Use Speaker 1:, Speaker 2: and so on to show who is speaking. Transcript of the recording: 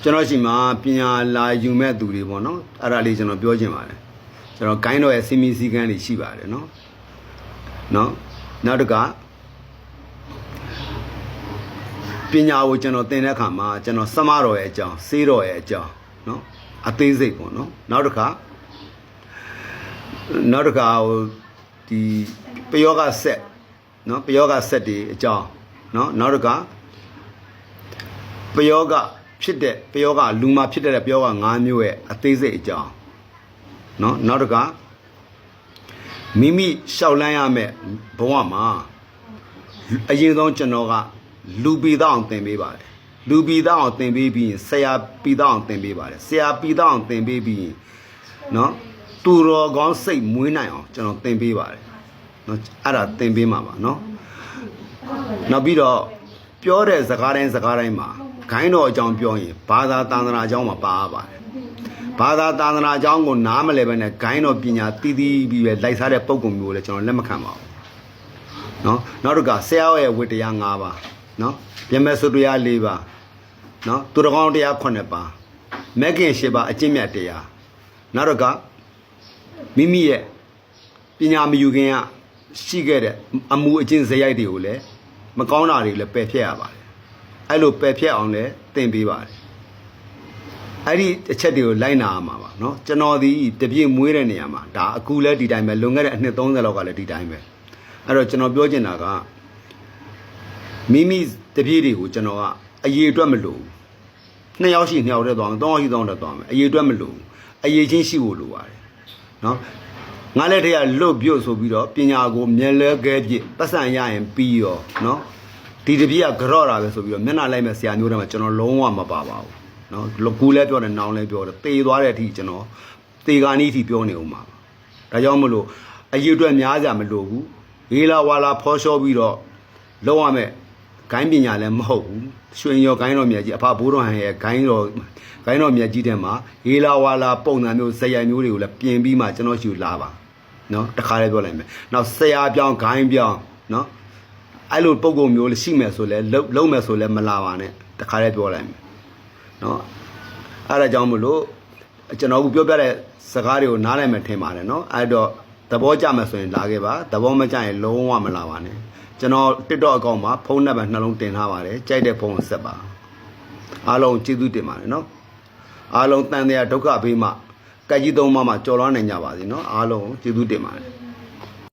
Speaker 1: ကျွန်တော်ရှိမှာပညာလာယူမဲ့သူတွေပေါ့နော်အဲ့ဒါလေးကျွန်တော်ပြောချင်ပါတယ်ကျွန်တော်ဂိုင်းတော်ရဲ့စီမီစီကန်းတွေရှိပါတယ်နော်နောက်တစ်ခါပညာကိုကျွန်တော်သင်တဲ့အခါမှာကျွန်တော်စမတော်ရဲ့အကြောင်းစေးတော်ရဲ့အကြောင်းနော်အသေးစိတ်ပေါ့နော်နောက်တစ်ခါဟိုဒီပယောဂဆက်နော်ပယောဂဆက်တွေအကြောင်းနော်နောက်တစ်ခါပယောဂဖြစ်တဲ့ပယောဂလူမှာဖြစ်တဲ့ပယောဂ5မျိုးရဲ့အသေးစိတ်အကြောင်းနော်နောက်တစ်ခါမိမိရှောက်လန်းရမယ့်ဘဝမှာအရင်ဆုံးကျွန်တော်ကလူပီသားအောင်သင်ပေးပါတယ်လူပီသားအောင်သင်ပေးပြီးရင်ဆရာပီသားအောင်သင်ပေးပါတယ်ဆရာပီသားအောင်သင်ပေးပြီးရင်နော်သူတော်ကောင်းစိတ်မွေးနိုင်အောင်ကျွန်တော်သင်ပေးပါတယ်နော်အဲ့ဒါသင်ပေးမှာပါနော်နောက်ပြီးတော့ပြောတဲ့စကားတိုင်းမှာဂိုင်းတော်အကြောင်းပြောရင်ဘာသာသာသနာအကြောင်းမှာပါပါတယ်ဘာသာသာသနာအကြောင်းကိုနားမလဲပဲနဲ့ဂိုင်းတော်ပညာတည်ပြီးပဲလိုက်စားတဲ့ပုံကုံမျိုးလည်းကျွန်တော်လက်မခံပါဘူးနော်နောက်တစ်ခါဆရာရဲ့ဝတ္တရား5ပါးနော်ပြမဲ့စုတရား4ပါးနော်သူတော်ကောင်းတရား9ပါးမဂ်ခင်10ပါးအကျင့်မြတ်တရားနောက်တစ်ခါမိမိရဲ့ပညာမယူခင်ကရှိခဲ့တဲ့အမှုအကျင့်ဇယိုက်တွေကိုလည်းမကောင်းတာတွေလည်းပယ်ဖျက်ရပါတယ်အဲ့လိုပယ်ဖျက်အောင်လည်းသင်ပေးပါတယ်အဲ့ဒီအချက်တွေကိုလိုက်နာရမှာပါเนาะကျွန်တော်ဒီတပြည့်မွေးတဲ့နေရာမှာဒါအခုလည်းဒီတိုင်းပဲလွန်ခဲ့တဲ့အနှစ်30လောက်ကလည်းဒီတိုင်းပဲအဲ့တော့ကျွန်တော်ပြောချင်တာကမိမိတပြည့်တွေကိုကျွန်တော်ကအရေးအတွက်မလို့2ယောက်ရှိ2ယောက်တည်းသွားမယ်3ယောက်ရှိ3ယောက်တည်းသွားမယ်အရေးအတွက်မလို့အရေးချင်းရှိဖို့လိုပါတယ်เนาะငါလည်းတည်းကလွတ်ပြုတ်ဆိုပြီးတော့ပညာကိုမျက်လဲကဲပြစ်ပတ်စံရရင်ပြီးရောเนาะဒီတပြည့်ကကြော့တာပဲဆိုပြီးတော့မျက်နှာလိုက်မဲ့ဆရာမျိုးတွေမှာကျွန်တော်လုံးဝမပါပါဘူးနော်ကူလည်းပြောတယ်နောင်လည်းပြောတယ်တေသွားတဲ့အထိကျွန်တော်တေကာနီးအထိပြောနေဦးမှာဒါကြောင့်မလို့အရေးအတွက်များကြမလို့ဘူးရေးလာဝါလာဖော်လျှောပြီးတော့လုံးဝမဲ့ဂိုင်းပညာလည်းမဟုတ်ဘူးရွှင်ရောဂိုင်းတော်မြတ်ကြီးအဖဘိုးတော်ဟန်ရဲ့ဂိုင်းတော်မြတ်ကြီးတဲ့မှာရေးလာဝါလာပုံစံမျိုးဇယိုင်မျိုးတွေကိုလည်းပြင်ပြီးမှကျွန်တော်ရှိလာပါနော်တခါလေးပြောလိုက်မယ်နောက်ဆရာပြောင်းဂိုင်းပြောင်းနော်အဲ့လိုပုံကုံမျိုးရှိမယ်ဆိုလဲလုံးမယ်ဆိုလဲမလာပါနဲ့တခါလေးပြောလိုက်မယ်နော်အဲ့ဒါကြောင့်မလို့ကျွန်တော်ကပြောပြတဲ့စကားတွေကိုနားလည်မယ်ထင်ပါတယ်နော်အဲ့တော့သဘောကျမယ်ဆိုရင်လာခဲ့ပါသဘောမကျရင်လုံးဝမလာပါနဲ့ကျွန်တော် TikTok အကောင့်မှာဖုန်းနံပါတ်နှလုံးတင်ထားပါတယ်ကြိုက်တဲ့ဖုန်းကိုဆက်ပါအားလုံးကျေးဇူးတင်ပါတယ်နော်အားလုံးတန်တရားဒုက္ခဘေးမှာကက်ကြီးသုံးပါးမှာကြော်လွှမ်းနိုင်ကြပါစေနော်အားလုံးကျေးဇူးတင်ပါတယ်